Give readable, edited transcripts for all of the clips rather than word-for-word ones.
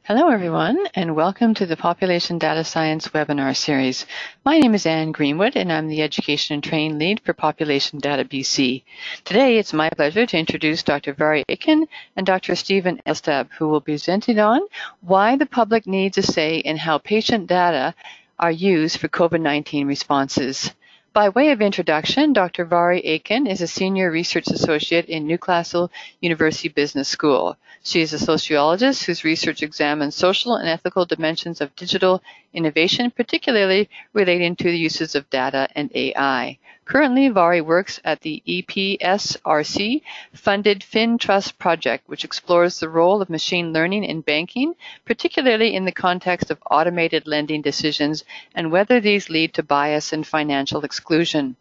Hello, everyone, and welcome to the Population Data Science webinar series. My name is Anne Greenwood, and I'm the Education and Training Lead for Population Data BC. Today, it's my pleasure to introduce Dr. Verity Index and Dr. Stephen Elstab, who will be presenting on why the public needs a say in how patient data are used for COVID-19 responses. By way of introduction, Dr. Verity Index is a Senior Research Associate in Newcastle University Business School. She is a sociologist whose research examines social and ethical dimensions of digital innovation, particularly relating to the uses of data and AI. Currently, Verity works at the EPSRC-funded FinTrust project, which explores the role of machine learning in banking, particularly in the context of automated lending decisions and whether these lead to bias and financial exclusion.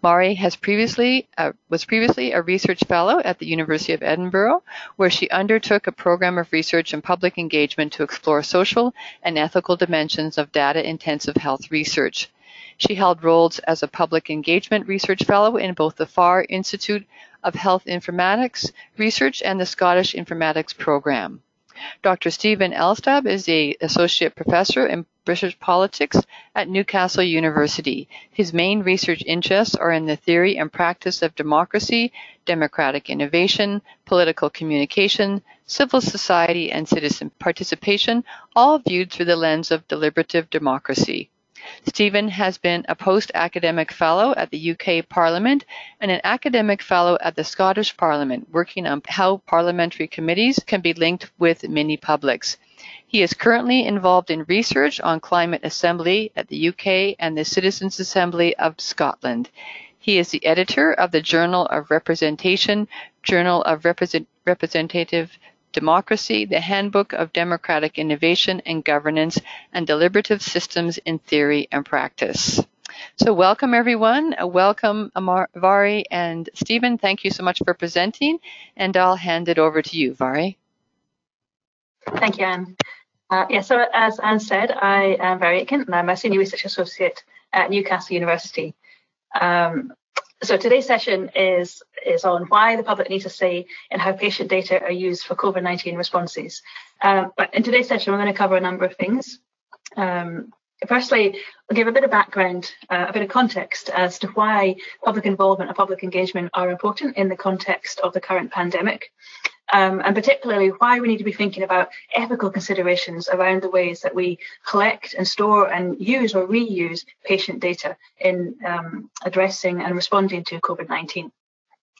Verity was previously a research fellow at the University of Edinburgh, where she undertook a program of research and public engagement to explore social and ethical dimensions of data-intensive health research. She held roles as a public engagement research fellow in both the Farr Institute of Health Informatics Research and the Scottish Informatics Program. Dr. Stephen Elstab is an associate professor in British politics at Newcastle University. His main research interests are in the theory and practice of democracy, democratic innovation, political communication, civil society, and citizen participation, all viewed through the lens of deliberative democracy. Stephen has been a post-academic fellow at the UK Parliament and an academic fellow at the Scottish Parliament, working on how parliamentary committees can be linked with mini-publics. He is currently involved in research on climate assembly at the UK and the Citizens' Assembly of Scotland. He is the editor of the Journal of Representation, Journal of Representative Democracy, the Handbook of Democratic Innovation and Governance, and Deliberative Systems in Theory and Practice. So welcome, everyone. Welcome, Verity and Stephen. Thank you so much for presenting, and I'll hand it over to you, Verity. Thank you, Anne. So as Anne said, I am Verity Index, and I'm a Senior Research Associate at Newcastle University. So today's session is on why the public needs a say in how patient data are used for COVID-19 responses. But in today's session, we're going to cover a number of things. Firstly, I'll give a bit of background, a bit of context as to why public involvement and public engagement are important in the context of the current pandemic. And particularly why we need to be thinking about ethical considerations around the ways that we collect and store and use or reuse patient data in addressing and responding to COVID-19,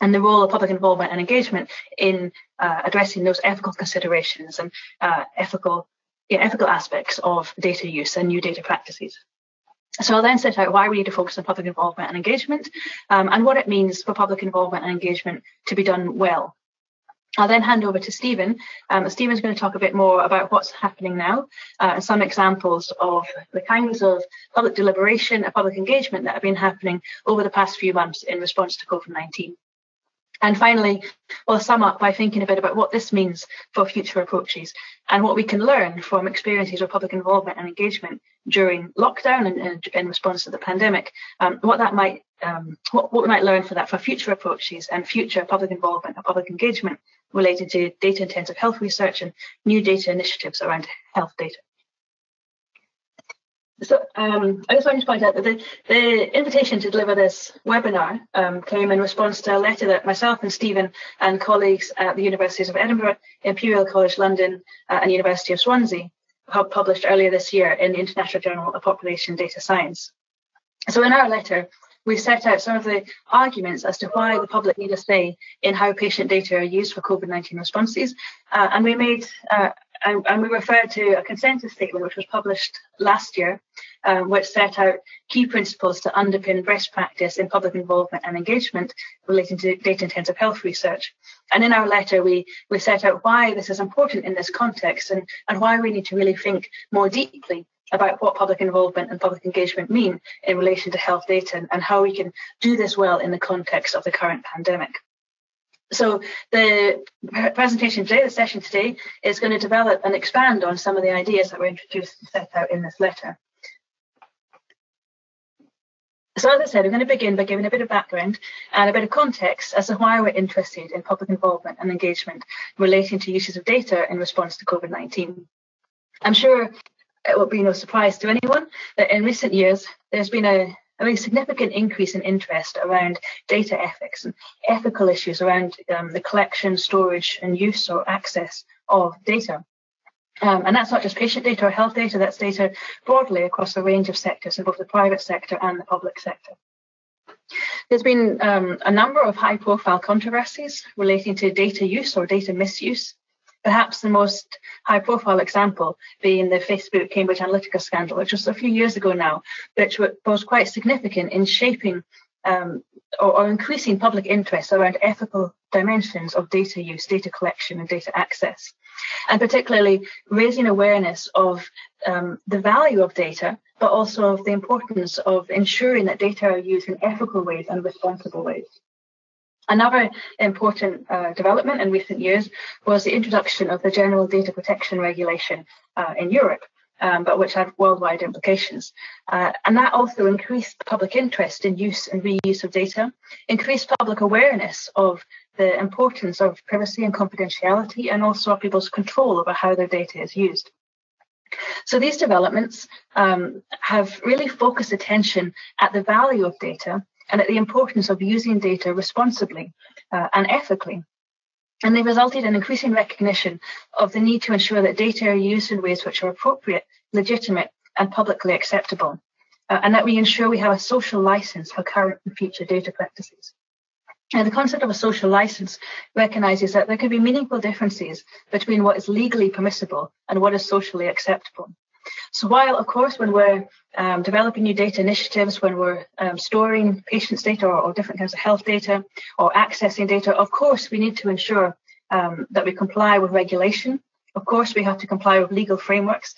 and the role of public involvement and engagement in addressing those ethical considerations and ethical aspects of data use and new data practices. So I'll then set out why we need to focus on public involvement and engagement, and what it means for public involvement and engagement to be done well. I'll then hand over to Stephen. Stephen's going to talk a bit more about what's happening now and some examples of the kinds of public deliberation and public engagement that have been happening over the past few months in response to COVID-19. And finally, we'll sum up by thinking a bit about what this means for future approaches and what we can learn from experiences of public involvement and engagement during lockdown and in response to the pandemic, what we might learn for future approaches and future public involvement and public engagement related to data-intensive health research and new data initiatives around health data. So I just wanted to point out that the invitation to deliver this webinar came in response to a letter that myself and Stephen and colleagues at the Universities of Edinburgh, Imperial College London and University of Swansea have published earlier this year in the International Journal of Population Data Science. So in our letter, we set out some of the arguments as to why the public need a say in how patient data are used for COVID-19 responses, and we referred to a consensus statement which was published last year, which set out key principles to underpin best practice in public involvement and engagement relating to data-intensive health research. And in our letter, we set out why this is important in this context and why we need to really think more deeply about what public involvement and public engagement mean in relation to health data and how we can do this well in the context of the current pandemic. So the presentation today, the session today, is going to develop and expand on some of the ideas that were introduced and set out in this letter. So as I said, we're going to begin by giving a bit of background and a bit of context as to why we're interested in public involvement and engagement relating to uses of data in response to COVID-19. I'm sure it will be no surprise to anyone that in recent years, there's been a very significant increase in interest around data ethics and ethical issues around the collection, storage, and use or access of data. And that's not just patient data or health data, that's data broadly across a range of sectors in both the private sector and the public sector. There's been a number of high-profile controversies relating to data use or data misuse. Perhaps the most high-profile example being the Facebook Cambridge Analytica scandal, which was a few years ago now, which was quite significant in shaping or increasing public interest around ethical dimensions of data use, data collection, and data access, and particularly raising awareness of the value of data, but also of the importance of ensuring that data are used in ethical ways and responsible ways. Another important development in recent years was the introduction of the General Data Protection Regulation in Europe, but which had worldwide implications. And that also increased public interest in use and reuse of data, increased public awareness of the importance of privacy and confidentiality, and also people's control over how their data is used. So these developments have really focused attention at the value of data and at the importance of using data responsibly and ethically. And they resulted in increasing recognition of the need to ensure that data are used in ways which are appropriate, legitimate, and publicly acceptable, and that we ensure we have a social license for current and future data practices. And the concept of a social license recognises that there can be meaningful differences between what is legally permissible and what is socially acceptable. So while, of course, when we're developing new data initiatives, when we're storing patients' data or different kinds of health data or accessing data, of course, we need to ensure that we comply with regulation. Of course, we have to comply with legal frameworks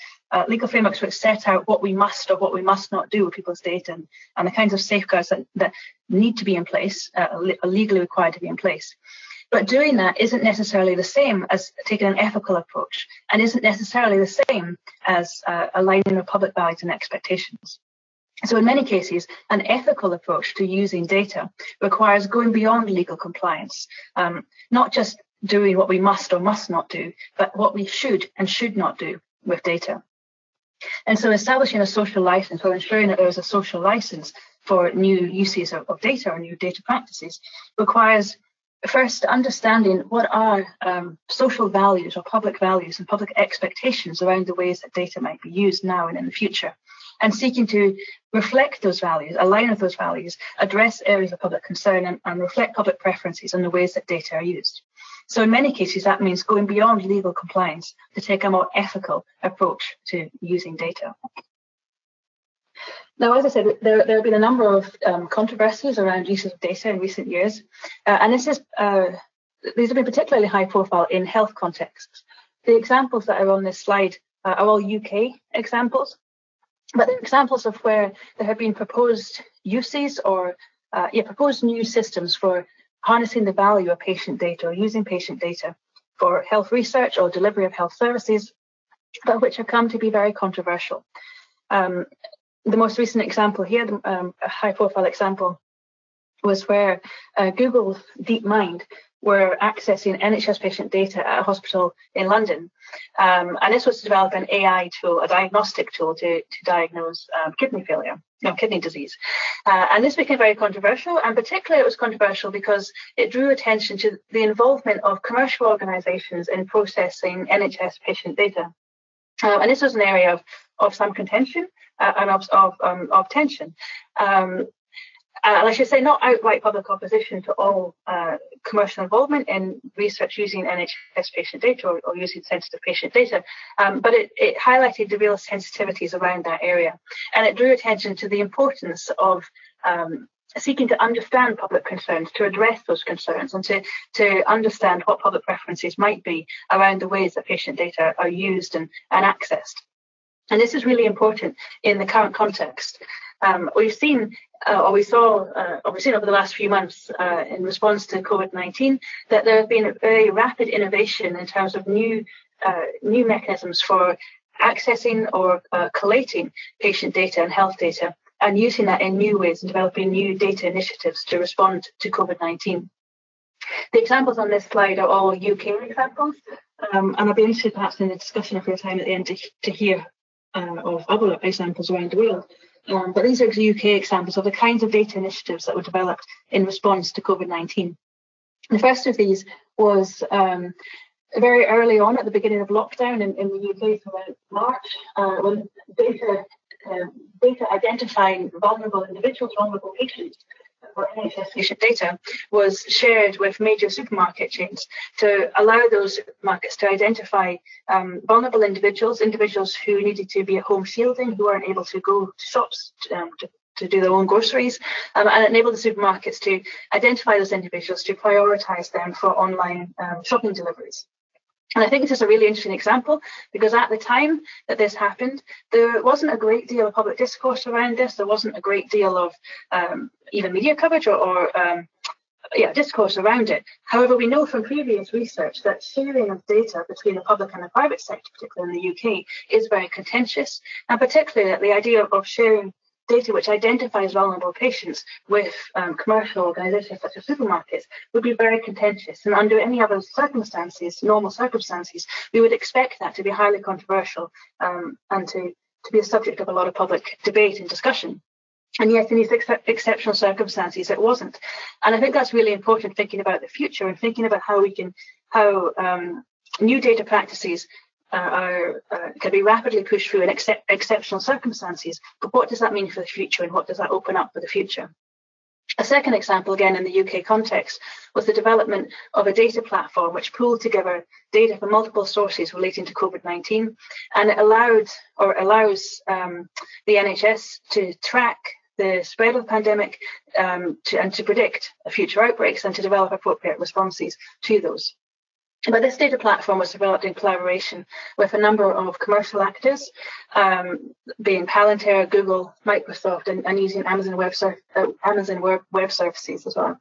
which set out what we must or what we must not do with people's data and the kinds of safeguards that need to be in place, are legally required to be in place. But doing that isn't necessarily the same as taking an ethical approach, and isn't necessarily the same as aligning with public values and expectations. So in many cases, an ethical approach to using data requires going beyond legal compliance, not just doing what we must or must not do, but what we should and should not do with data. And so establishing a social license, or ensuring that there is a social license for new uses of data or new data practices, requires first understanding what are social values or public values and public expectations around the ways that data might be used now and in the future, and seeking to reflect those values, align with those values, address areas of public concern, and reflect public preferences on the ways that data are used. So in many cases, that means going beyond legal compliance to take a more ethical approach to using data. Now, as I said, there have been a number of controversies around use of data in recent years, and these have been particularly high profile in health contexts. The examples that are on this slide are all UK examples, but they're examples of where there have been proposed uses or proposed new systems for harnessing the value of patient data or using patient data for health research or delivery of health services, but which have come to be very controversial. The most recent example here, a high-profile example, was where Google's DeepMind were accessing NHS patient data at a hospital in London. And this was to develop an AI tool, a diagnostic tool to diagnose kidney disease. And this became very controversial, and particularly it was controversial because it drew attention to the involvement of commercial organisations in processing NHS patient data. And this was an area of some contention and of tension. And I should say not outright public opposition to all commercial involvement in research using NHS patient data or using sensitive patient data, but it highlighted the real sensitivities around that area. And it drew attention to the importance of seeking to understand public concerns, to address those concerns, and to understand what public preferences might be around the ways that patient data are used and accessed. And this is really important in the current context. We've seen over the last few months in response to COVID-19 that there has been a very rapid innovation in terms of new mechanisms for accessing or collating patient data and health data, and using that in new ways and developing new data initiatives to respond to COVID-19. The examples on this slide are all UK examples. And I'll be interested perhaps in the discussion of your time at the end to hear of other examples around the world. But these are UK examples of the kinds of data initiatives that were developed in response to COVID-19. The first of these was very early on at the beginning of lockdown in the UK, so around March, when data identifying vulnerable individuals, vulnerable patients, or NHS patient data was shared with major supermarket chains to allow those supermarkets to identify vulnerable individuals who needed to be at home shielding, who weren't able to go to shops to do their own groceries, and enable the supermarkets to identify those individuals, to prioritise them for online shopping deliveries. And I think this is a really interesting example because at the time that this happened, there wasn't a great deal of public discourse around this. There wasn't a great deal of even media coverage or discourse around it. However, we know from previous research that sharing of data between the public and the private sector, particularly in the UK, is very contentious. And particularly that the idea of sharing data which identifies vulnerable patients with commercial organisations such as supermarkets would be very contentious. And under any other circumstances, normal circumstances, we would expect that to be highly controversial and to be a subject of a lot of public debate and discussion. And yet in these exceptional circumstances, it wasn't. And I think that's really important thinking about the future and thinking about how new data practices can be rapidly pushed through in exceptional circumstances, but what does that mean for the future and what does that open up for the future? A second example, again in the UK context, was the development of a data platform which pooled together data from multiple sources relating to COVID-19, and it allows the NHS to track the spread of the pandemic and to predict future outbreaks and to develop appropriate responses to those. But this data platform was developed in collaboration with a number of commercial actors, being Palantir, Google, Microsoft, and using Amazon Web Services as well.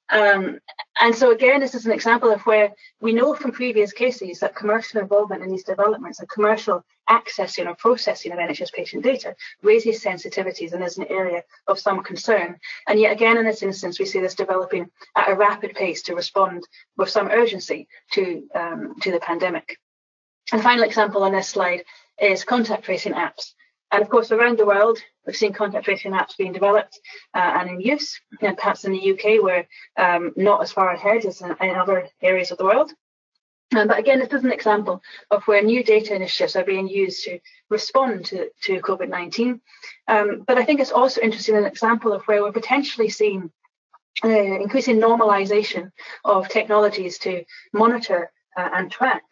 And so again, this is an example of where we know from previous cases that commercial involvement in these developments and commercial accessing or processing of NHS patient data raises sensitivities and is an area of some concern. And yet again, in this instance, we see this developing at a rapid pace to respond with some urgency to the pandemic. And the final example on this slide is contact tracing apps. And of course, around the world, we've seen contact tracing apps being developed and in use. And perhaps in the UK, we're not as far ahead as in other areas of the world. But again, this is an example of where new data initiatives are being used to respond to COVID-19. But I think it's also interesting, an example of where we're potentially seeing increasing normalization of technologies to monitor and track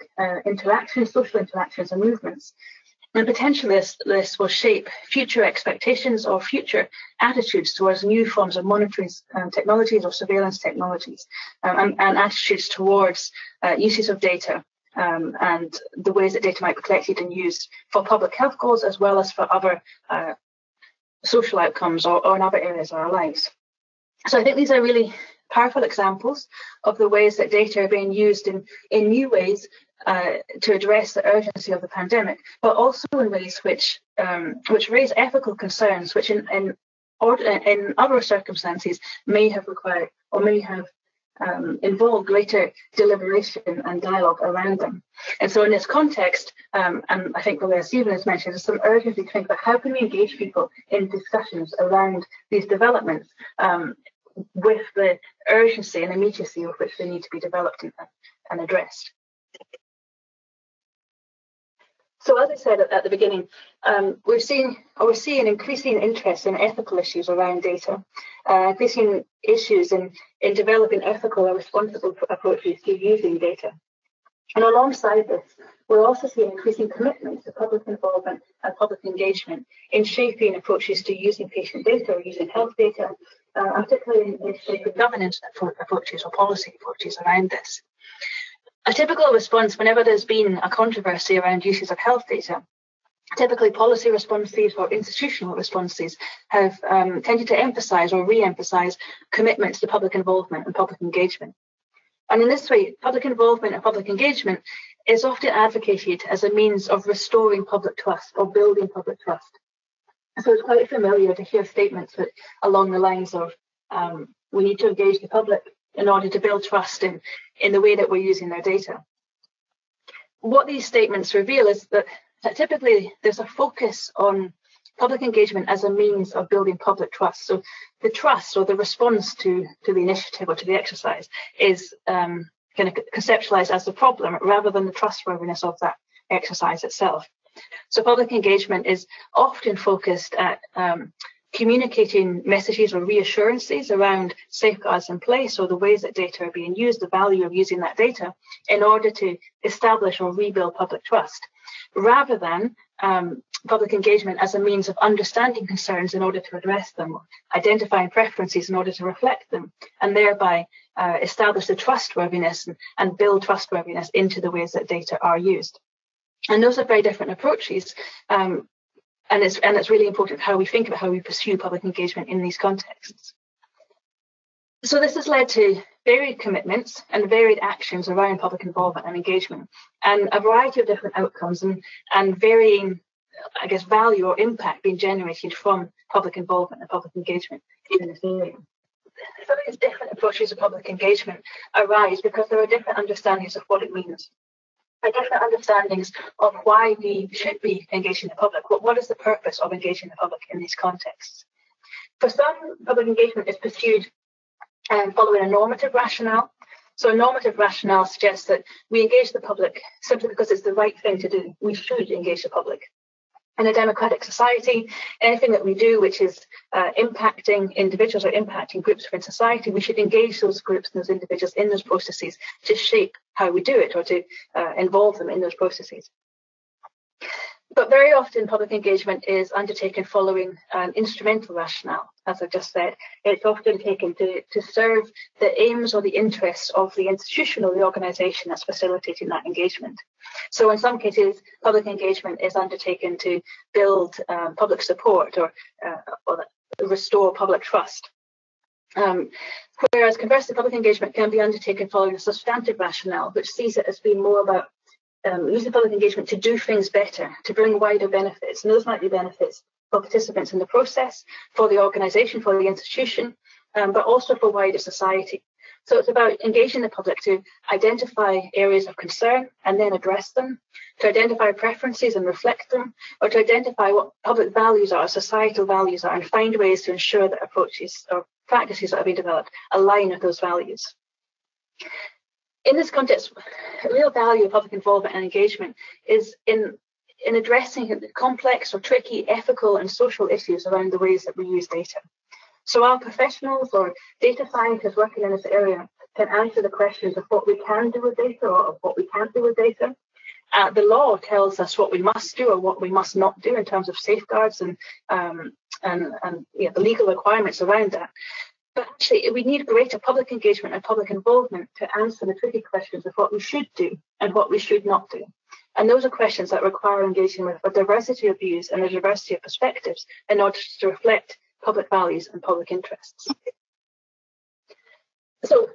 social interactions and movements. And potentially this will shape future expectations or future attitudes towards new forms of monitoring technologies or surveillance technologies, and attitudes towards uses of data and the ways that data might be collected and used for public health goals as well as for other social outcomes or in other areas of our lives. So I think these are really powerful examples of the ways that data are being used in new ways to address the urgency of the pandemic, but also in ways which raise ethical concerns, which in other circumstances may have required or may have involved greater deliberation and dialogue around them. And so in this context, and I think the way Stephen has mentioned, there's some urgency to think about how can we engage people in discussions around these developments with the urgency and immediacy with which they need to be developed and addressed. So as I said at the beginning, we're seeing increasing interest in ethical issues around data, increasing issues in developing ethical or responsible approaches to using data. And alongside this, we're also seeing increasing commitment to public involvement and public engagement in shaping approaches to using patient data or using health data, and particularly in shaping governance approaches or policy approaches around this. A typical response whenever there's been a controversy around uses of health data, typically policy responses or institutional responses have tended to emphasise or re-emphasise commitments to public involvement and public engagement. And in this way, public involvement and public engagement is often advocated as a means of restoring public trust or building public trust. So it's quite familiar to hear statements along the lines of we need to engage the public in order to build trust in the way that we're using their data. what these statements reveal is that typically there's a focus on public engagement as a means of building public trust. So the trust or the response to the initiative or to the exercise is kind of conceptualized as the problem rather than the trustworthiness of that exercise itself. So public engagement is often focused at communicating messages or reassurances around safeguards in place or the ways that data are being used, the value of using that data in order to establish or rebuild public trust, rather than public engagement as a means of understanding concerns in order to address them, identifying preferences in order to reflect them, and thereby establish the trustworthiness and build trustworthiness into the ways that data are used. And those are very different approaches. And it's really important how we think about how we pursue public engagement in these contexts. So this has led to varied commitments and varied actions around public involvement and engagement, and a variety of different outcomes and varying, I guess, value or impact being generated from public involvement and public engagement in this area. Some of these different approaches of public engagement arise because there are different understandings of what it means. There are different understandings of why we should be engaging the public. What is the purpose of engaging the public in these contexts? For some, public engagement is pursued following a normative rationale. So a normative rationale suggests that we engage the public simply because it's the right thing to do. We should engage the public. In a democratic society, anything that we do which is impacting individuals or impacting groups within society, we should engage those groups and those individuals in those processes to shape how we do it or to involve them in those processes. But very often public engagement is undertaken following an instrumental rationale, as I've just said. It's often taken to serve the aims or the interests of the institution or the organisation that's facilitating that engagement. So in some cases, public engagement is undertaken to build public support or restore public trust. Whereas conversely, public engagement can be undertaken following a substantive rationale, which sees it as being more about using public engagement to do things better, to bring wider benefits. And those might be benefits for participants in the process, for the organisation, for the institution, but also for wider society. So it's about engaging the public to identify areas of concern and then address them, to identify preferences and reflect them, or to identify what public values are, societal values are, and find ways to ensure that approaches or practices that are being developed align with those values. In this context, the real value of public involvement and engagement is in addressing complex or tricky ethical and social issues around the ways that we use data. So our professionals or data scientists working in this area can answer the questions of what we can do with data or what we can't do with data. The law tells us what we must do or what we must not do in terms of safeguards and the legal requirements around that. But actually, we need greater public engagement and public involvement to answer the tricky questions of what we should do and what we should not do. And those are questions that require engaging with a diversity of views and a diversity of perspectives in order to reflect public values and public interests. So,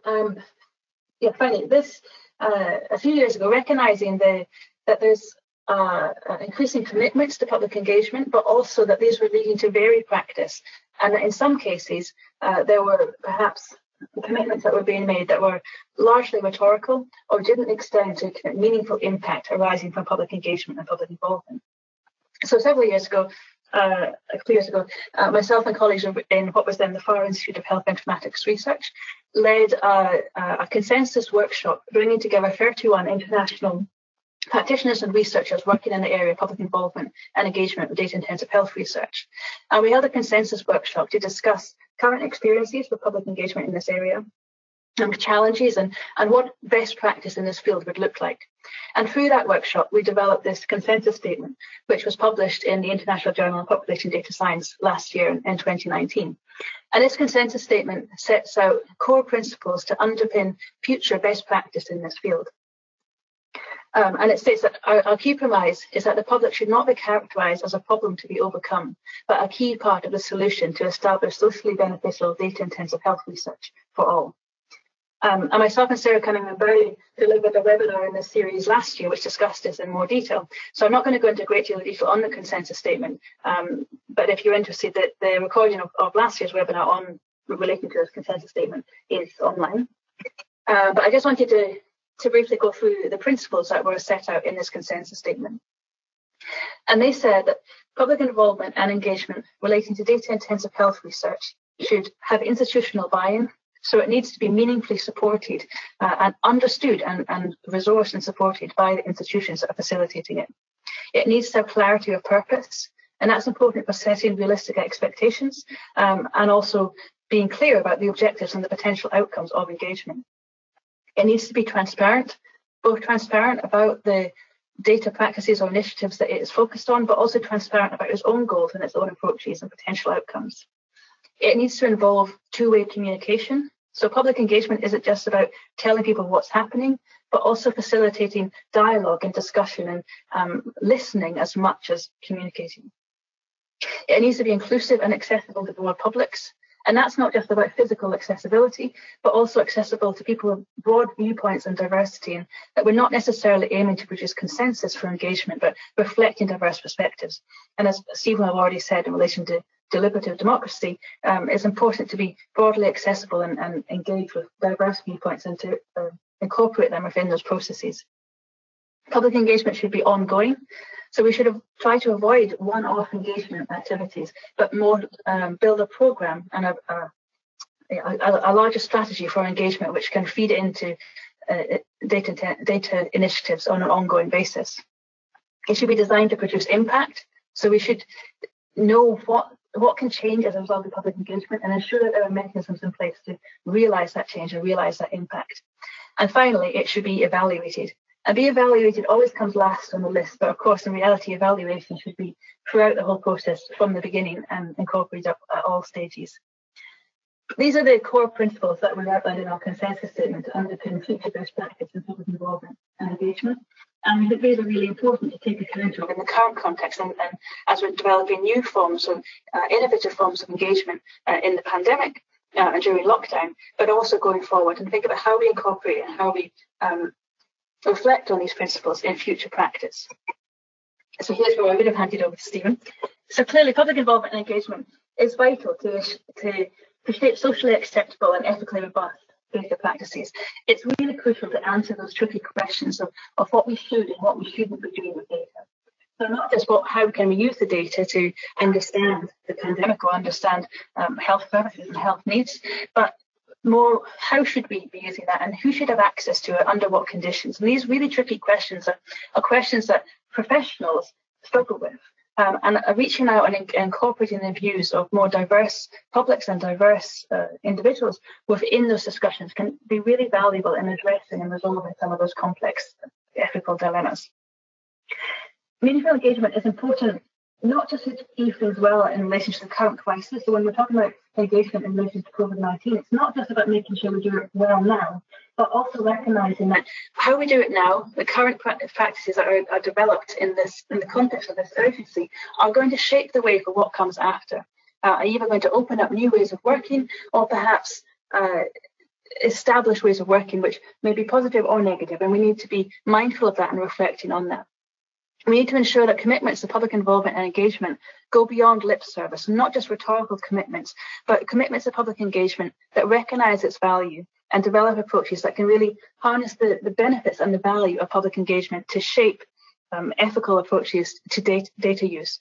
finally, this a few years ago, recognizing that there's increasing commitments to public engagement, but also that these were leading to varied practice. And in some cases, there were perhaps commitments that were being made that were largely rhetorical or didn't extend to meaningful impact arising from public engagement and public involvement. So several years ago, a couple years ago, myself and colleagues in what was then the Farr Institute of Health Informatics Research led a consensus workshop bringing together 31 international practitioners and researchers working in the area of public involvement and engagement with data-intensive health research. And we held a consensus workshop to discuss current experiences with public engagement in this area, and challenges and what best practice in this field would look like. And through that workshop, we developed this consensus statement, which was published in the International Journal of Population Data Science last year in 2019. And this consensus statement sets out core principles to underpin future best practice in this field. And it states that our key premise is that the public should not be characterised as a problem to be overcome, but a key part of the solution to establish socially beneficial data-intensive health research for all. And myself and Sarah Cunningham-Berry delivered a webinar in this series last year, which discussed this in more detail. So I'm not going to go into a great deal of detail on the consensus statement, but if you're interested, the recording of last year's webinar relating to this consensus statement is online. But I just wanted to to briefly go through the principles that were set out in this consensus statement. And they said that public involvement and engagement relating to data-intensive health research should have institutional buy-in, so it needs to be meaningfully supported and understood and resourced and supported by the institutions that are facilitating it. It needs to have clarity of purpose, and that's important for setting realistic expectations and also being clear about the objectives and the potential outcomes of engagement. It needs to be transparent, both transparent about the data practices or initiatives that it is focused on, but also transparent about its own goals and its own approaches and potential outcomes. It needs to involve two-way communication. So public engagement isn't just about telling people what's happening, but also facilitating dialogue and discussion and listening as much as communicating. It needs to be inclusive and accessible to broad publics. And that's not just about physical accessibility, but also accessible to people with broad viewpoints and diversity, and that we're not necessarily aiming to produce consensus for engagement, but reflecting diverse perspectives. And as Stephen have already said in relation to deliberative democracy, it's important to be broadly accessible and engage with diverse viewpoints and to incorporate them within those processes. Public engagement should be ongoing. So we should try to avoid one-off engagement activities, but more build a program and a larger strategy for engagement, which can feed into data initiatives on an ongoing basis. It should be designed to produce impact. So we should know what can change as a result of public engagement and ensure that there are mechanisms in place to realise that change and realise that impact. And finally, it should be evaluated. And be evaluated always comes last on the list, but of course, in reality, evaluation should be throughout the whole process from the beginning and incorporated at all stages. These are the core principles that were outlined in our consensus statement to underpin future best practice in public involvement and engagement. And I think these are really important to take account of in the current context and as we're developing new forms of innovative forms of engagement in the pandemic and during lockdown, but also going forward and think about how we incorporate and how we reflect on these principles in future practice. So here's where I would have handed over to Stephen. So clearly, public involvement and engagement is vital to shape socially acceptable and ethically robust data practices. It's really crucial to answer those tricky questions of what we should and what we shouldn't be doing with data. So not just how can we use the data to understand the pandemic or understand health services and health needs, but more, how should we be using that and who should have access to it, under what conditions? And these really tricky questions are questions that professionals struggle with. And reaching out and incorporating the views of more diverse publics and diverse individuals within those discussions can be really valuable in addressing and resolving some of those complex ethical dilemmas. Meaningful engagement is important not just to achieve things well in relation to the current crisis. So when we're talking about engagement in relation to COVID-19, it's not just about making sure we do it well now, but also recognising that how we do it now, the current practices that are developed in the context of this urgency, are going to shape the way for what comes after. Are either going to open up new ways of working, or perhaps establish ways of working which may be positive or negative, and we need to be mindful of that and reflecting on that. We need to ensure that commitments to public involvement and engagement go beyond lip service, not just rhetorical commitments, but commitments to public engagement that recognise its value and develop approaches that can really harness the benefits and the value of public engagement to shape ethical approaches to data use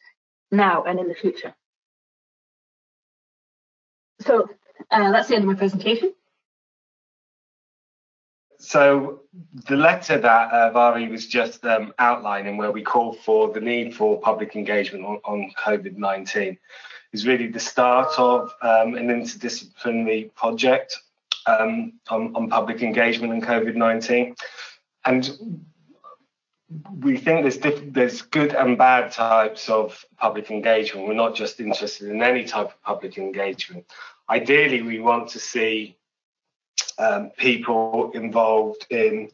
now and in the future. So that's the end of my presentation. So the letter that Vari was just outlining, where we call for the need for public engagement on COVID-19, is really the start of an interdisciplinary project on public engagement and COVID-19. And we think there's good and bad types of public engagement. We're not just interested in any type of public engagement. Ideally, we want to see people involved in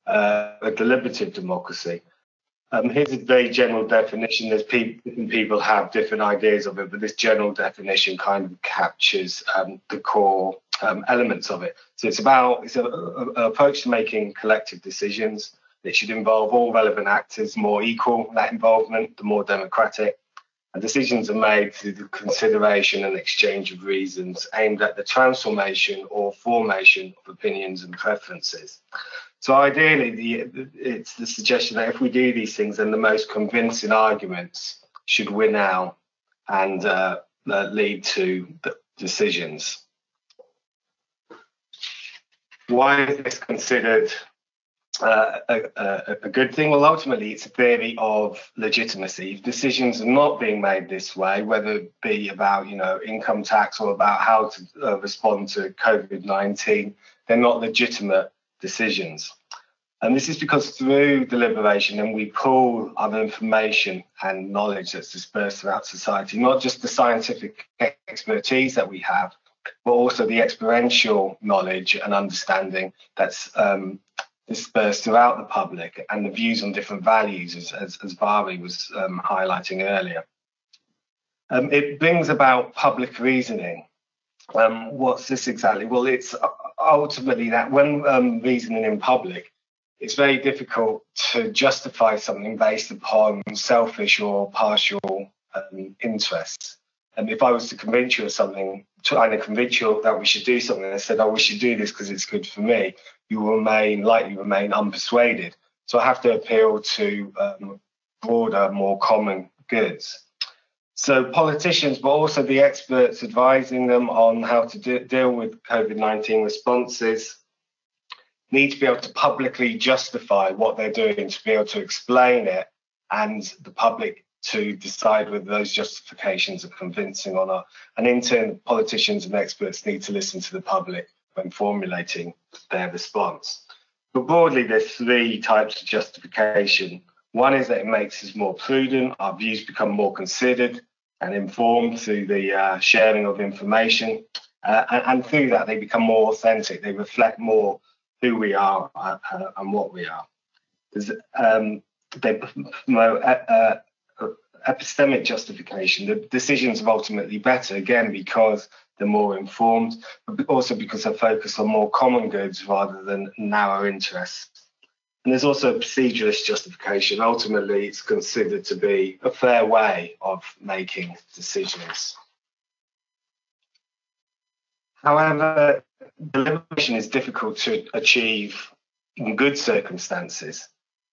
a deliberative democracy. Here's a very general definition. Different people have different ideas of it, but this general definition kind of captures the core elements of it. So it's an approach to making collective decisions. It should involve all relevant actors, more equal that involvement, the more democratic. And decisions are made through the consideration and exchange of reasons aimed at the transformation or formation of opinions and preferences. So ideally, it's the suggestion that if we do these things, then the most convincing arguments should win out and lead to decisions. Why is this considered a good thing? Well, ultimately, it's a theory of legitimacy. If decisions are not being made this way, whether it be about income tax or about how to respond to COVID-19, they're not legitimate decisions. And this is because through deliberation, and we pool other information and knowledge that's dispersed throughout society, not just the scientific expertise that we have, but also the experiential knowledge and understanding that's dispersed throughout the public, and the views on different values, as Vari was highlighting earlier. It brings about public reasoning. What's this exactly? Well, it's ultimately that when reasoning in public, it's very difficult to justify something based upon selfish or partial interests. And if I was to convince you of something, trying to convince you that we should do something, and I said, oh, we should do this because it's good for me, you will likely remain unpersuaded. So I have to appeal to broader, more common goods. So politicians, but also the experts advising them on how to deal with COVID-19 responses, need to be able to publicly justify what they're doing, to be able to explain it, and the public to decide whether those justifications are convincing or not. And in turn, politicians and experts need to listen to the public when formulating their response. But broadly, there's three types of justification. One is that it makes us more prudent, our views become more considered and informed through the sharing of information, and through that they become more authentic, they reflect more who we are and what we are. They promote epistemic justification. The decisions are ultimately better, again, because they're more informed, but also because they're focused on more common goods rather than narrow interests. And there's also a proceduralist justification. Ultimately, it's considered to be a fair way of making decisions. However, deliberation is difficult to achieve in good circumstances.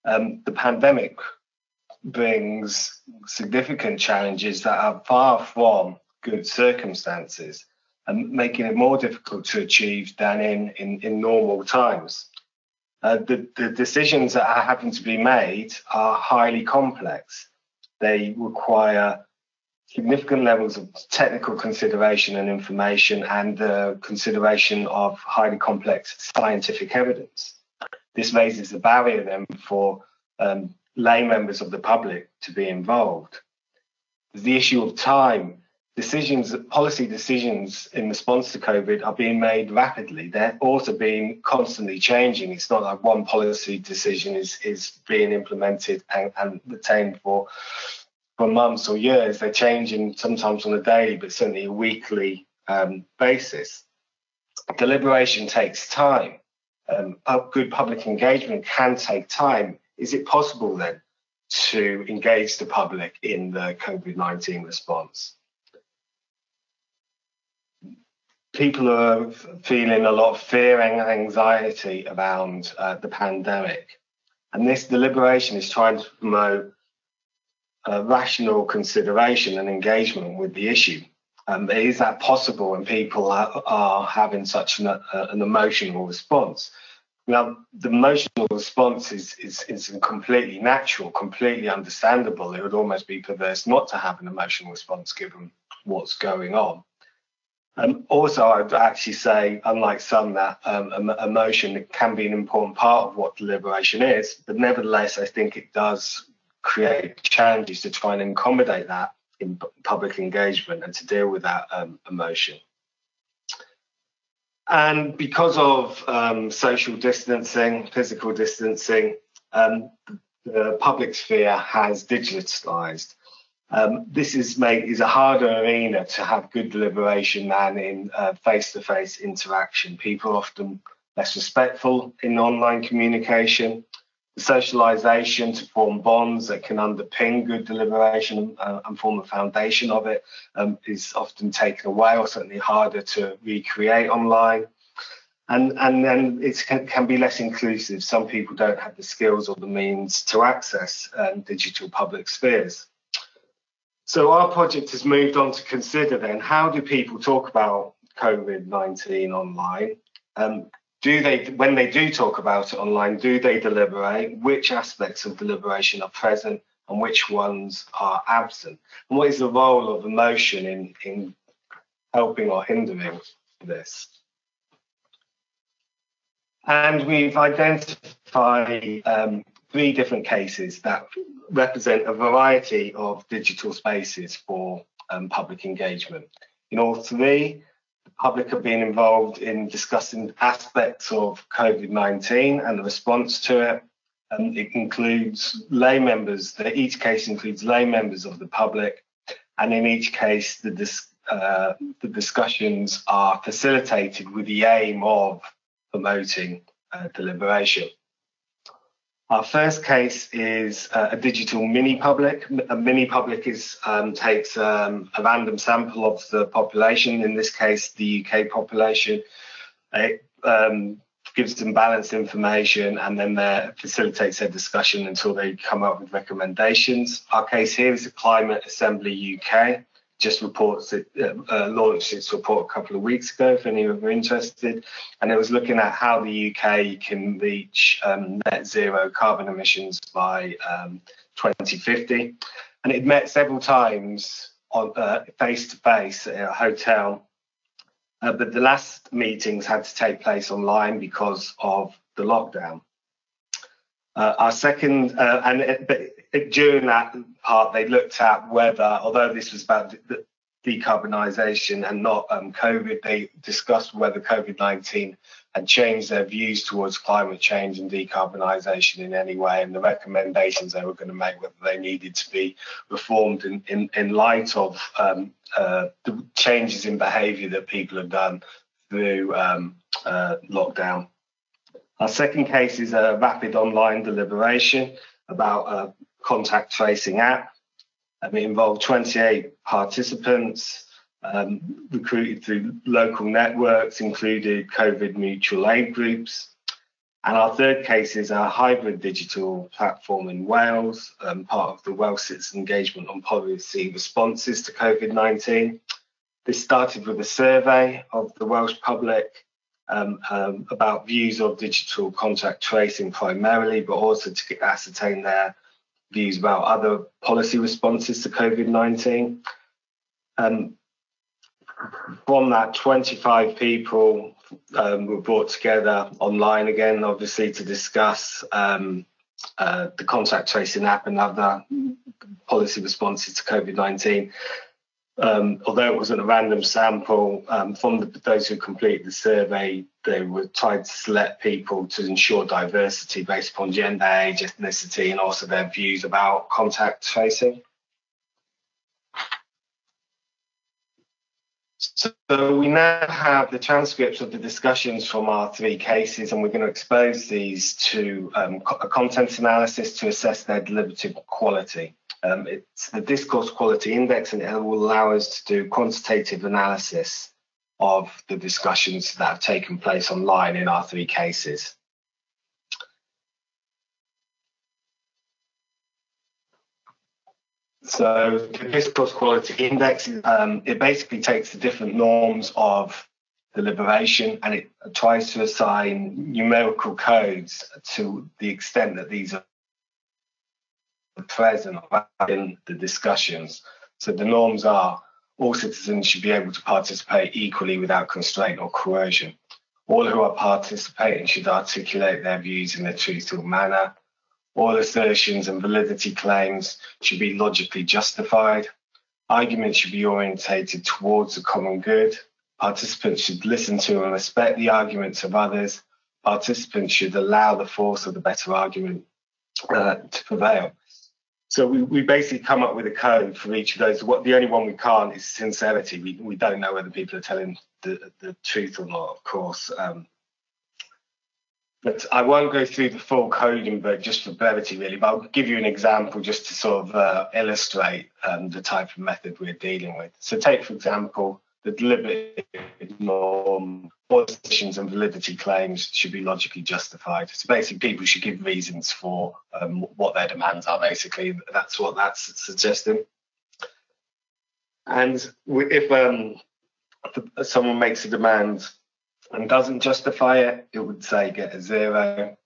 The pandemic brings significant challenges that are far from good circumstances, and making it more difficult to achieve than in normal times. The decisions that are having to be made are highly complex. They require significant levels of technical consideration and information, and the consideration of highly complex scientific evidence. This raises the barrier then for lay members of the public to be involved. There's the issue of time. Policy decisions in response to COVID are being made rapidly. They're also being constantly changing. It's not like one policy decision is being implemented and retained for months or years. They're changing sometimes on a daily, but certainly a weekly basis. Deliberation takes time. Good public engagement can take time. Is it possible then to engage the public in the COVID-19 response? People are feeling a lot of fear and anxiety around the pandemic. And this deliberation is trying to promote rational consideration and engagement with the issue. Is that possible when people are having such an emotional response? Now, the emotional response is completely natural, completely understandable. It would almost be perverse not to have an emotional response given what's going on. Also, I'd actually say, unlike some, that emotion can be an important part of what deliberation is, but nevertheless, I think it does create challenges to try and accommodate that in public engagement and to deal with that emotion. And because of social distancing, physical distancing, the public sphere has digitalised. This is a harder arena to have good deliberation than in face-to-face interaction. People are often less respectful in online communication. The socialisation to form bonds that can underpin good deliberation and form a foundation of it is often taken away, or certainly harder to recreate online. And then it can be less inclusive. Some people don't have the skills or the means to access digital public spheres. So our project has moved on to consider then, how do people talk about COVID-19 online? When they do talk about it online, do they deliberate? Which aspects of deliberation are present and which ones are absent? And what is the role of emotion in helping or hindering this? And we've identified 3 different cases that represent a variety of digital spaces for public engagement. In all 3, the public have been involved in discussing aspects of COVID-19 and the response to it. It includes lay members, each case includes lay members of the public, and in each case the discussions are facilitated with the aim of promoting deliberation. Our first case is a digital mini-public. A mini-public takes a random sample of the population, in this case the UK population. It gives them balanced information and then facilitates their discussion until they come up with recommendations. Our case here is the Climate Assembly UK. Just launched its report a couple of weeks ago, if any of you are interested, and it was looking at how the UK can reach net zero carbon emissions by 2050, and it met several times on face-to-face at a hotel, but the last meetings had to take place online because of the lockdown. Our second, during that part, they looked at whether, although this was about decarbonisation and not COVID, they discussed whether COVID-19 had changed their views towards climate change and decarbonisation in any way, and the recommendations they were going to make, whether they needed to be reformed in light of the changes in behaviour that people have done through lockdown. Our second case is a rapid online deliberation about a contact tracing app. It involved 28 participants, recruited through local networks, included COVID mutual aid groups. And our third case is a hybrid digital platform in Wales, part of the Welsh Citizen Engagement on Policy Responses to COVID-19. This started with a survey of the Welsh public about views of digital contact tracing primarily, but also to ascertain their views about other policy responses to COVID-19. From that, 25 people were brought together online again, obviously, to discuss the contact tracing app and other policy responses to COVID-19. Although it wasn't a random sample, from those who completed the survey, they were trying to select people to ensure diversity based upon gender, age, ethnicity, and also their views about contact tracing. So we now have the transcripts of the discussions from our 3 cases, and we're going to expose these to a content analysis to assess their deliberative quality. It's the Discourse Quality Index, and it will allow us to do quantitative analysis of the discussions that have taken place online in our 3 cases. So the Discourse Quality Index, it basically takes the different norms of deliberation and it tries to assign numerical codes to the extent that these are present in the discussions. So the norms are: all citizens should be able to participate equally without constraint or coercion. All who are participating should articulate their views in a truthful manner. All assertions and validity claims should be logically justified. Arguments should be orientated towards the common good. Participants should listen to and respect the arguments of others. Participants should allow the force of the better argument to prevail. So we basically come up with a code for each of those. The only one we can't is sincerity. We don't know whether people are telling the truth or not, of course. But I won't go through the full coding, but just for brevity, really. But I'll give you an example just to sort of illustrate the type of method we're dealing with. So take, for example, the deliberative norm or decisions and validity claims should be logically justified. So basically, people should give reasons for what their demands are. Basically, that's what that's suggesting. And if someone makes a demand and doesn't justify it, it would say get a 0.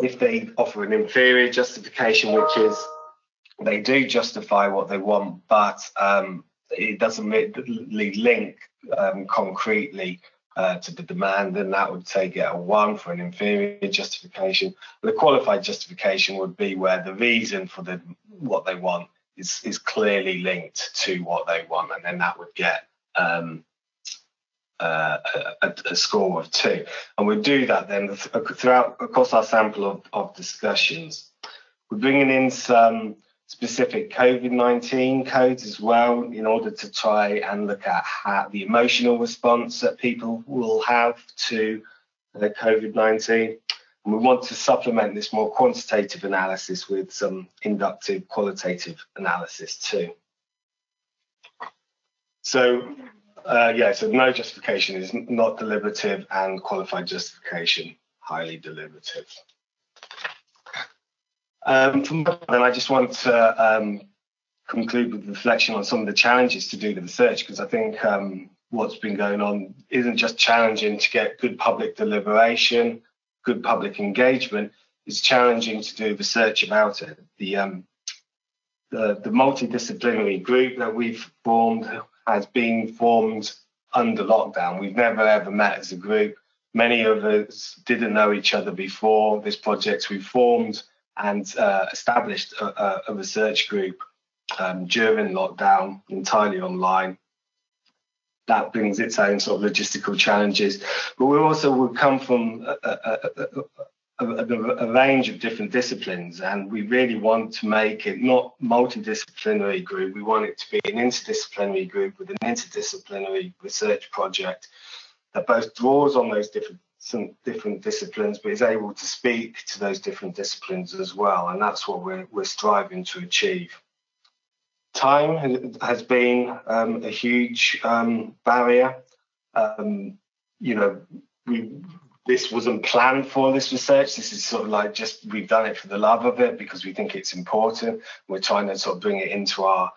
If they offer an inferior justification, which is they do justify what they want, but it doesn't really link concretely to the demand, then that would say get a 1 for an inferior justification. The qualified justification would be where the reason for what they want is clearly linked to what they want, and then that would get a score of 2. And we'll do that then throughout across our sample of discussions. We're bringing in some specific COVID-19 codes as well in order to try and look at how the emotional response that people will have to COVID-19. And we want to supplement this more quantitative analysis with some inductive qualitative analysis too. So so no justification is not deliberative, and qualified justification highly deliberative. Then I just want to conclude with reflection on some of the challenges to do the research, because I think what's been going on isn't just challenging to get good public deliberation, good public engagement. It's challenging to do research about it. The multidisciplinary group that we've formed has been formed under lockdown. We've never ever met as a group. Many of us didn't know each other before this project. We formed and established a research group during lockdown, entirely online. That brings its own sort of logistical challenges. But we also would come from a range of different disciplines, and we really want to make it not multidisciplinary group. We want it to be an interdisciplinary group with an interdisciplinary research project that both draws on those different disciplines, but is able to speak to those different disciplines as well. And that's what we're striving to achieve. Time has been a huge barrier. This wasn't planned for, this research. This is sort of like just we've done it for the love of it because we think it's important. We're trying to sort of bring it into our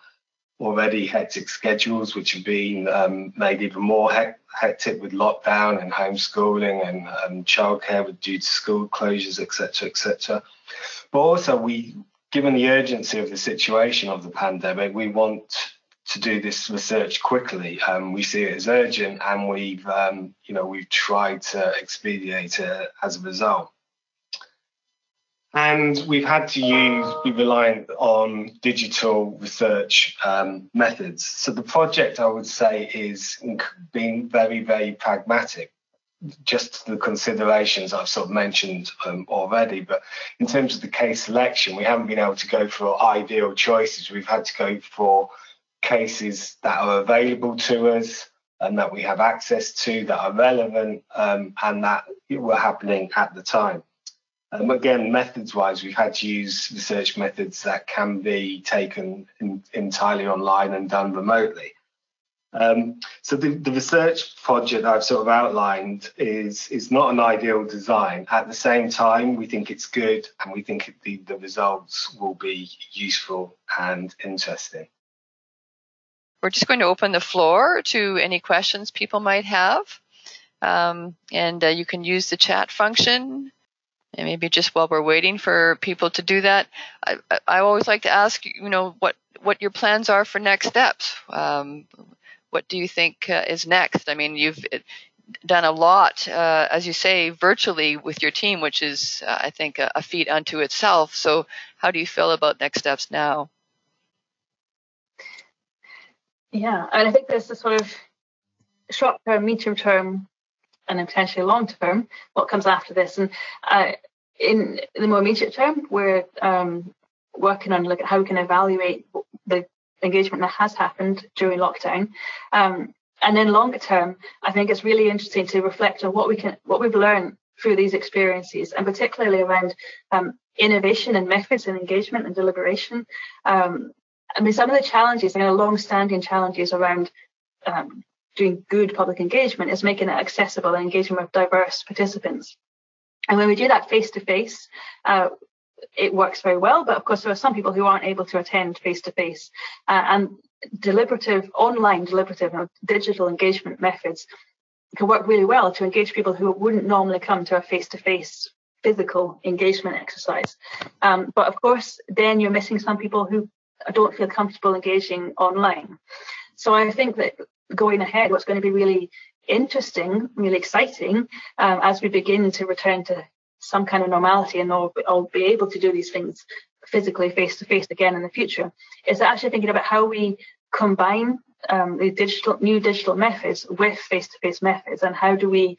already hectic schedules, which have been made even more hectic with lockdown and homeschooling and childcare due to school closures, etc. But also, given the urgency of the situation of the pandemic, we want to do this research quickly. We see it as urgent, and we've tried to expedite it as a result. And we've had to be reliant on digital research methods. So the project, I would say, is being very, very pragmatic. Just the considerations I've sort of mentioned already, but in terms of the case selection, we haven't been able to go for ideal choices. We've had to go for cases that are available to us and that we have access to, that are relevant and that were happening at the time. Again, methods-wise, we've had to use research methods that can be taken entirely online and done remotely. So the research project I've sort of outlined is not an ideal design. At the same time, we think it's good, and we think the results will be useful and interesting. We're just going to open the floor to any questions people might have. And you can use the chat function. And maybe just while we're waiting for people to do that, I always like to ask, what your plans are for next steps. What do you think is next? I mean, you've done a lot, as you say, virtually with your team, which is, I think, a feat unto itself. So how do you feel about next steps now? Yeah, and I think there's a sort of short-term, medium-term, and then potentially long-term, what comes after this. And in the more immediate term, we're working on how we can evaluate the engagement that has happened during lockdown. And then longer term, I think it's really interesting to reflect on what we've learned through these experiences, and particularly around innovation and methods and engagement and deliberation. I mean, some of the challenges, long-standing challenges around doing good public engagement is making it accessible and engaging with diverse participants. And when we do that face-to-face, it works very well. But of course, there are some people who aren't able to attend face-to-face. And online deliberative and digital engagement methods can work really well to engage people who wouldn't normally come to a face-to-face physical engagement exercise. But of course, then you're missing some people who don't feel comfortable engaging online. So I think that going ahead, what's going to be really interesting, really exciting, as we begin to return to some kind of normality and all be able to do these things physically face-to-face again in the future, is actually thinking about how we combine the new digital methods with face-to-face methods, and how do we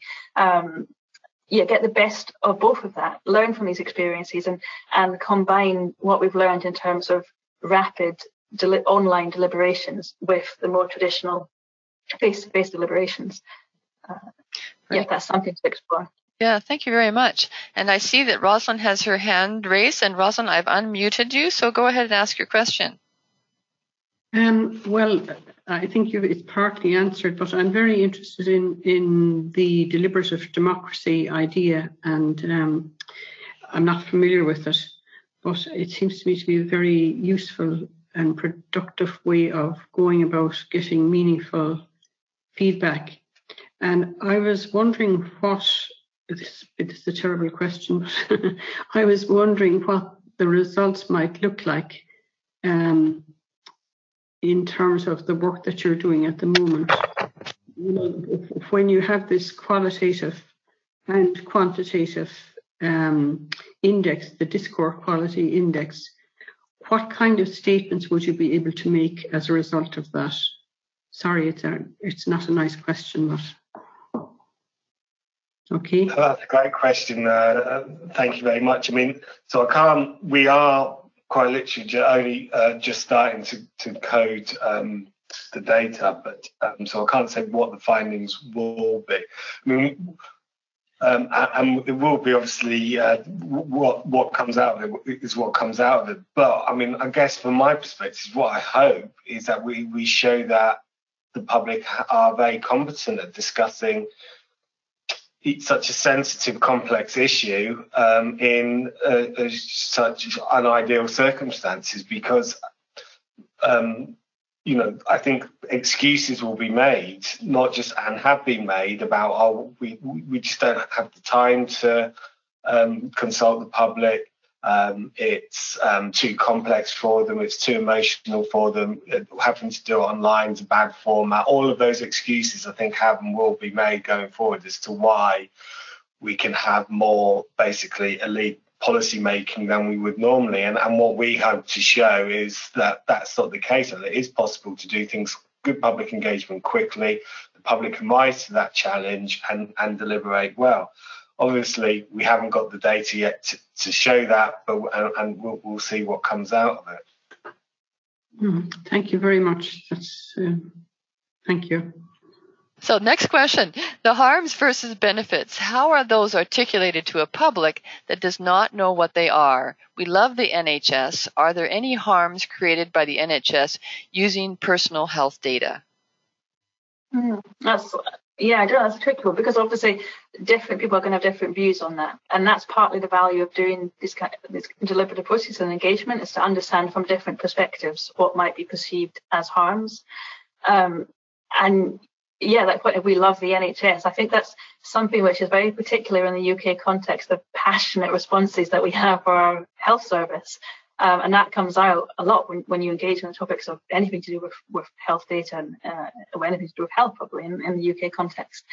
get the best of both of that, learn from these experiences and combine what we've learned in terms of rapid online deliberations with the more traditional face-to-face deliberations. That's something to explore. Yeah, thank you very much. And I see that Rosalind has her hand raised. And Rosalind, I've unmuted you, so go ahead and ask your question. Well, I think it's partly answered, but I'm very interested in the deliberative democracy idea, and I'm not familiar with it, but it seems to me to be a very useful and productive way of going about getting meaningful feedback. And I was wondering this is a terrible question, but I was wondering what the results might look like in terms of the work that you're doing at the moment. You know, when you have this qualitative and quantitative index, the discourse quality index, what kind of statements would you be able to make as a result of that? Sorry, it's not a nice question, but okay. That's a great question. Thank you very much. I mean, we are quite literally only just starting to code the data, but so I can't say what the findings will be. I mean, and it will be obviously what comes out of it is what comes out of it. But I mean, I guess from my perspective, what I hope is that we show that the public are very competent at discussing such a sensitive, complex issue in such unideal circumstances, because I think excuses will be made, not just and have been made about we just don't have the time to consult the public. It's too complex for them. It's too emotional for them. Having to do it online is a bad format. All of those excuses, I think, have and will be made going forward as to why we can have more basically elite policy making than we would normally. And what we hope to show is that that's not the case. That it is possible to do things, good public engagement quickly. The public can rise to that challenge and deliberate well. Obviously, we haven't got the data yet to show that, but we'll see what comes out of it. Thank you very much. Thank you. So next question, the harms versus benefits. How are those articulated to a public that does not know what they are? We love the NHS. Are there any harms created by the NHS using personal health data? That's a tricky one, because obviously different people are going to have different views on that, and that's partly the value of doing this deliberative process and engagement, is to understand from different perspectives what might be perceived as harms. That point of we love the NHS, I think that's something which is very particular in the UK context, the passionate responses that we have for our health service. And that comes out a lot when you engage in the topics of anything to do with health data and or anything to do with health, probably in the UK context.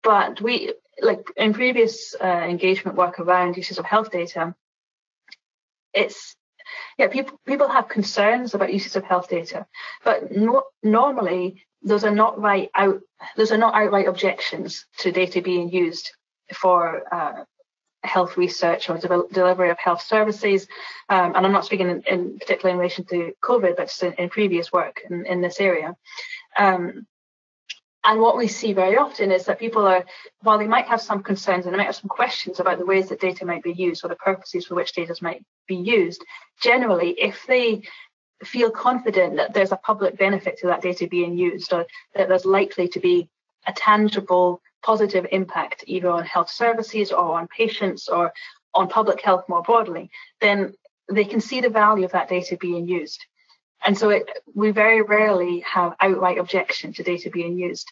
But we, like in previous engagement work around uses of health data, people have concerns about uses of health data, but normally those are not outright objections to data being used for health research or delivery of health services. And I'm not speaking in particularly in relation to COVID, but just in previous work in this area. And what we see very often is that people are, while they might have some concerns and they might have some questions about the ways that data might be used or the purposes for which data might be used, generally, if they feel confident that there's a public benefit to that data being used, or that there's likely to be a tangible positive impact either on health services or on patients or on public health more broadly, then they can see the value of that data being used. And so we very rarely have outright objection to data being used.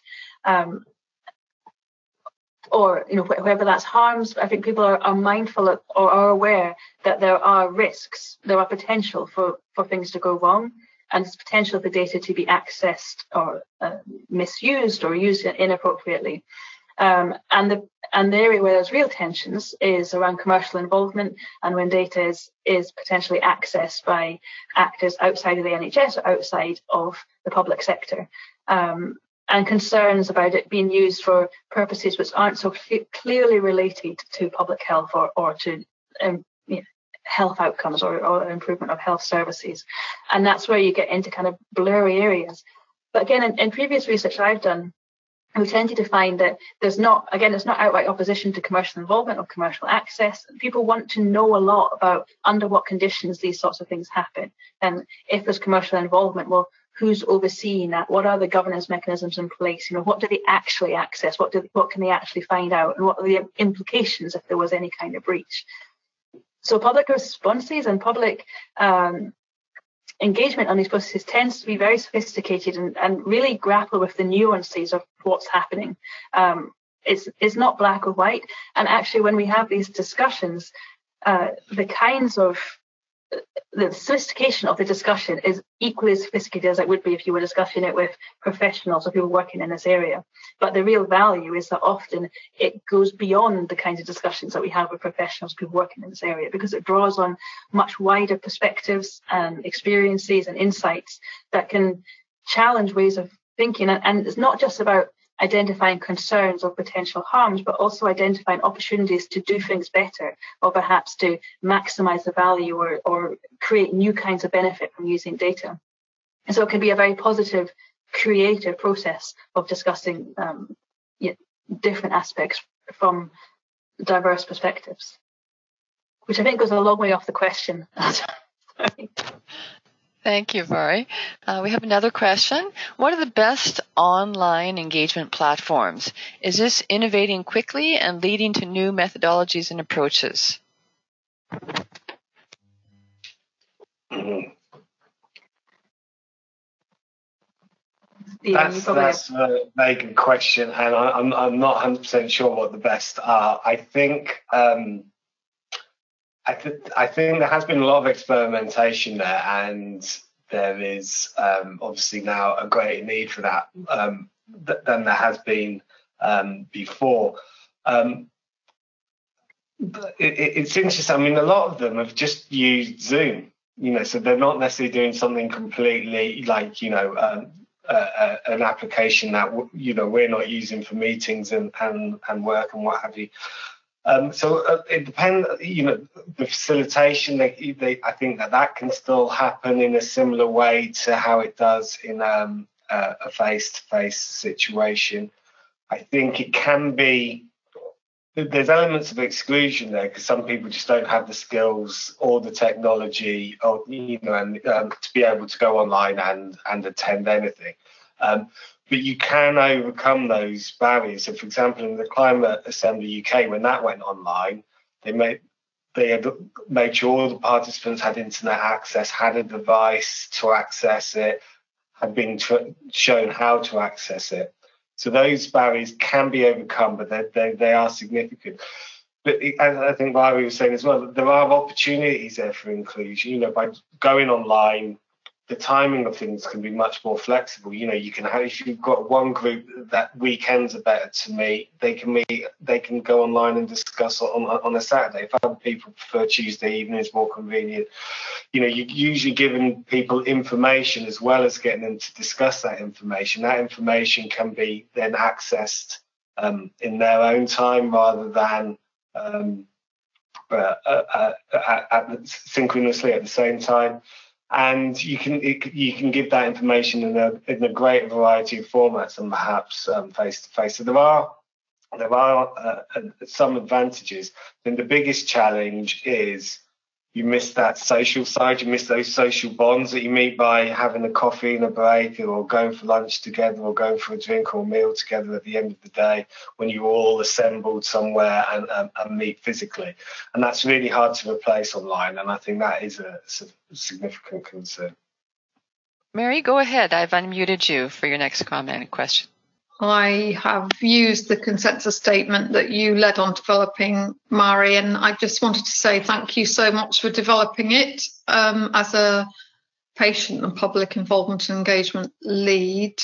Or, whether that's harms, I think people are mindful of, or are aware that there are risks, there are potential for things to go wrong, and there's potential for data to be accessed or misused or used inappropriately. And the area where there's real tensions is around commercial involvement, and when data is potentially accessed by actors outside of the NHS or outside of the public sector. And concerns about it being used for purposes which aren't so clearly related to public health or to health outcomes or improvement of health services. And that's where you get into kind of blurry areas. But again, in previous research I've done, we tended to find that there's not outright opposition to commercial involvement or commercial access. People want to know a lot about under what conditions these sorts of things happen. And if there's commercial involvement, well, who's overseeing that? What are the governance mechanisms in place? What do they actually access? What can they actually find out? And what are the implications if there was any kind of breach? So public responses and public engagement on these processes tends to be very sophisticated and really grapple with the nuances of what's happening. It's not black or white. And actually, when we have these discussions, the sophistication of the discussion is equally as sophisticated as it would be if you were discussing it with professionals or people working in this area. But the real value is that often it goes beyond the kinds of discussions that we have with professionals, people working in this area, because it draws on much wider perspectives and experiences and insights that can challenge ways of thinking. And it's not just about identifying concerns or potential harms, but also identifying opportunities to do things better, or perhaps to maximize the value or create new kinds of benefit from using data. And so it can be a very positive, creative process of discussing different aspects from diverse perspectives, which I think goes a long way off the question. Sorry. Thank you, Vari. We have another question. What are the best online engagement platforms? Is this innovating quickly and leading to new methodologies and approaches? That's a very good question, and I'm not 100% sure what the best are. I think there has been a lot of experimentation there, and there is obviously now a greater need for that than there has been before. It's interesting. I mean, a lot of them have just used Zoom, so they're not necessarily doing something completely like, an application that, we're not using for meetings and work and what have you. So it depends, the facilitation, I think that can still happen in a similar way to how it does in a face-to-face situation. I think it can be, there's elements of exclusion there because some people just don't have the skills or the technology or, and to be able to go online and attend anything. But you can overcome those barriers. So, for example, in the Climate Assembly UK, when that went online, they had made sure all the participants had internet access, had a device to access it, had been shown how to access it. So those barriers can be overcome, but they are significant. But as I think Larry was saying as well, there are opportunities there for inclusion. By going online, the timing of things can be much more flexible. You can have, if you've got one group that weekends are better to meet, they can go online and discuss on a Saturday. If other people prefer Tuesday evening, it's more convenient. You're usually giving people information as well as getting them to discuss that information. That information can be then accessed in their own time rather than synchronously at the same time. And you can give that information in a great variety of formats and perhaps face to face. So there are some advantages. Then the biggest challenge is, you miss that social side, you miss those social bonds that you meet by having a coffee and a break, or going for lunch together, or going for a drink or a meal together at the end of the day, when you're all assembled somewhere and meet physically. And that's really hard to replace online, and I think that is a significant concern. Mary, go ahead. I've unmuted you for your next comment and question. I have used the consensus statement that you led on developing, Mari, and I just wanted to say thank you so much for developing it. As a patient and public involvement and engagement lead,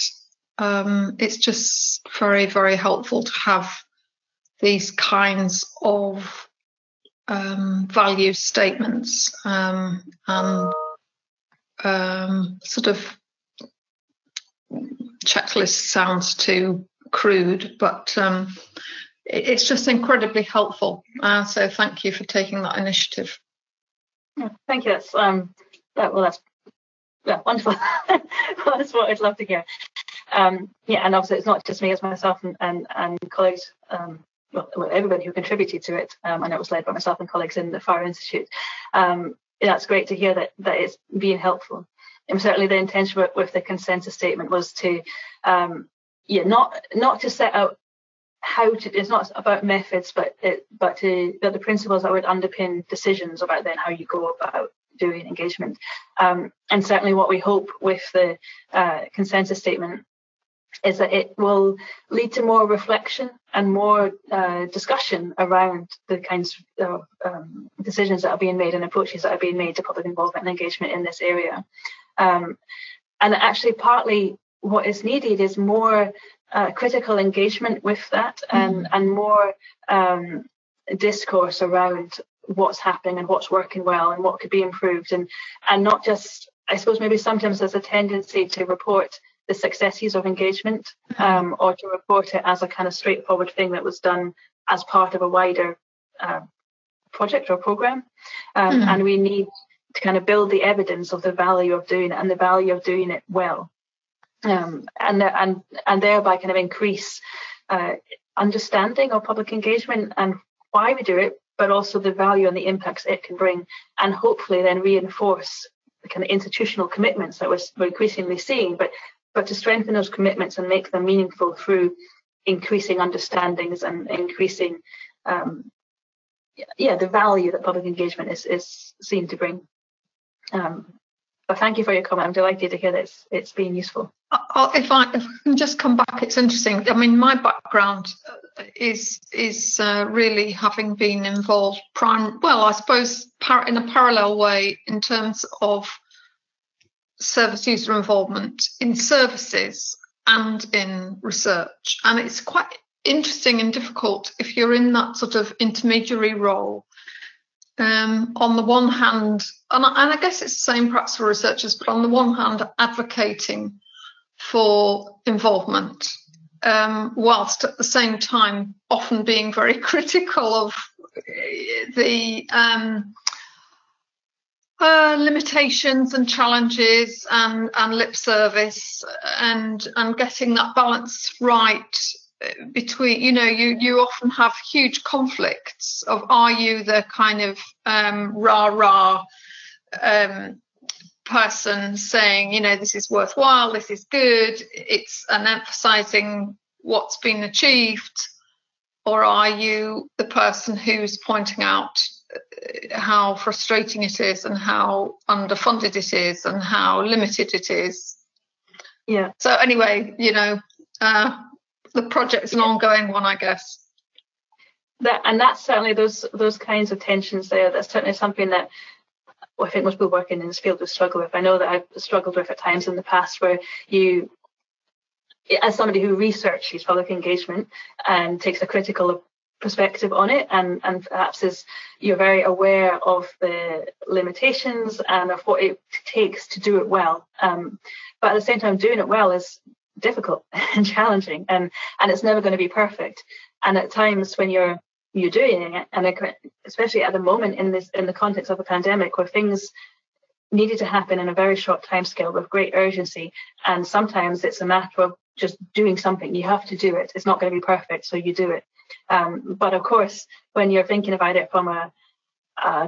it's just very, very helpful to have these kinds of value statements and sort of checklist sounds too crude, but it's just incredibly helpful. So thank you for taking that initiative. Yeah, thank you. That's wonderful. That's what I'd love to hear. And obviously it's not just me, it's myself and colleagues, everybody who contributed to it, and it was led by myself and colleagues in the Fire Institute. That's great to hear that it's being helpful. And certainly the intention with the consensus statement was to, not to set out how to. It's not about methods, but the principles that would underpin decisions about then how you go about doing engagement. And certainly what we hope with the consensus statement is that it will lead to more reflection and more discussion around the kinds of decisions that are being made and approaches that are being made to public involvement and engagement in this area. And actually partly what is needed is more critical engagement with that and more discourse around what's happening and what's working well and what could be improved, and not just, I suppose maybe sometimes there's a tendency to report the successes of engagement or to report it as a kind of straightforward thing that was done as part of a wider project or program. And we need to kind of build the evidence of the value of doing it and the value of doing it well, and thereby kind of increase understanding of public engagement and why we do it, but also the value and the impacts it can bring, and hopefully then reinforce the kind of institutional commitments that we're increasingly seeing, but to strengthen those commitments and make them meaningful through increasing understandings and increasing the value that public engagement is seen to bring. But thank you for your comment. I'm delighted to hear that it's being useful. If I can just come back, it's interesting. I mean, my background is really having been involved, I suppose in a parallel way in terms of service user involvement in services and in research. And it's quite interesting and difficult if you're in that sort of intermediary role. On the one hand, and I guess it's the same perhaps for researchers, but on the one hand, advocating for involvement, whilst at the same time often being very critical of the limitations and challenges and lip service and getting that balance right between, you often have huge conflicts of, are you the kind of rah-rah person saying, this is worthwhile, this is good, and emphasizing what's been achieved, or are you the person who's pointing out how frustrating it is and how underfunded it is and how limited it is? Yeah. So anyway, the project's an ongoing one, I guess. That's certainly those kinds of tensions there. That's certainly something that I think most people working in this field will struggle with. I know that I've struggled with at times in the past, where you, as somebody who researches public engagement and takes a critical perspective on it, and perhaps you're very aware of the limitations and of what it takes to do it well. But at the same time, doing it well is difficult and challenging, and it's never going to be perfect. And at times when you're doing it, and especially at the moment in the context of a pandemic, where things needed to happen in a very short time scale with great urgency, and sometimes it's a matter of just doing something. You have to do it. It's not going to be perfect, so you do it. But of course, when you're thinking about it from a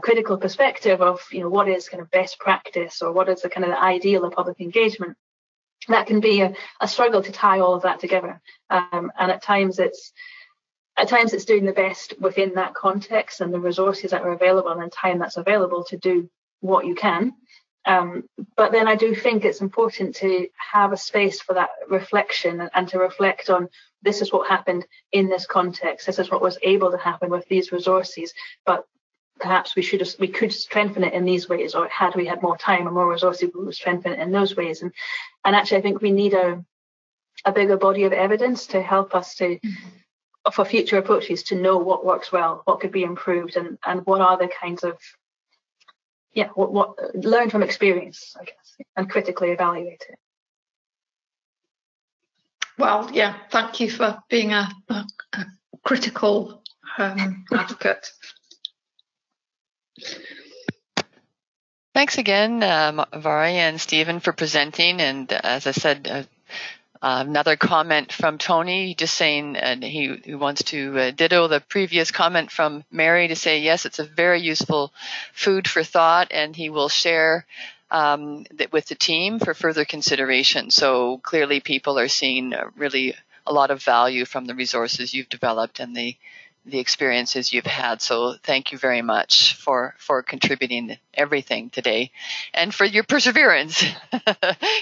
critical perspective of, what is kind of best practice, or what is the kind of the ideal of public engagement, that can be a struggle to tie all of that together. And at times it's doing the best within that context and the resources that are available and time that's available to do what you can. But then I do think it's important to have a space for that reflection and to reflect on, this is what happened in this context. This is what was able to happen with these resources. But perhaps we could strengthen it in these ways, or had we had more time and more resources, we would strengthen it in those ways. And actually, I think we need a bigger body of evidence to help us to, for future approaches, to know what works well, what could be improved, and what are the kinds of, what learn from experience, I guess, and critically evaluate it. Well, yeah, thank you for being a critical advocate. Thanks again, Vari and Stephen, for presenting. And as I said, another comment from Tony, just saying he wants to ditto the previous comment from Mary, to say, yes, it's a very useful food for thought, and he will share with the team for further consideration. So clearly people are seeing really a lot of value from the resources you've developed and the experiences you've had. So thank you very much for contributing everything today, and for your perseverance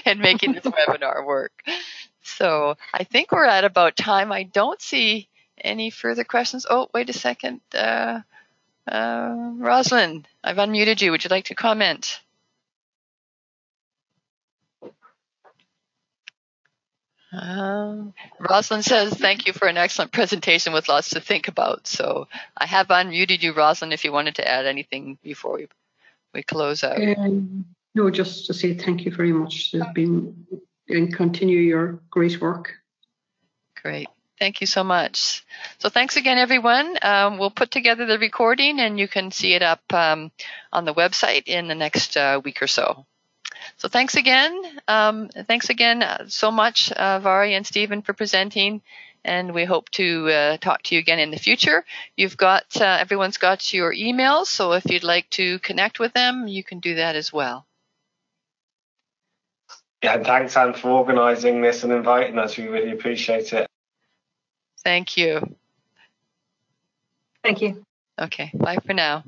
in making this webinar work. So I think we're at about time. I don't see any further questions. Oh, wait a second. Rosalind, I've unmuted you. Would you like to comment? Rosalind says, thank you for an excellent presentation with lots to think about. So I have unmuted you, Rosalind, if you wanted to add anything before we close out. No, just to say thank you very much. And continue your great work. Great. Thank you so much. So thanks again, everyone. We'll put together the recording, and you can see it up on the website in the next week or so. So thanks again. So much, Vari and Stephen, for presenting, and we hope to talk to you again in the future. You've got everyone's got your emails, so if you'd like to connect with them, you can do that as well. Yeah, and thanks, Anne, for organising this and inviting us. We really appreciate it. Thank you. Thank you. Okay, bye for now.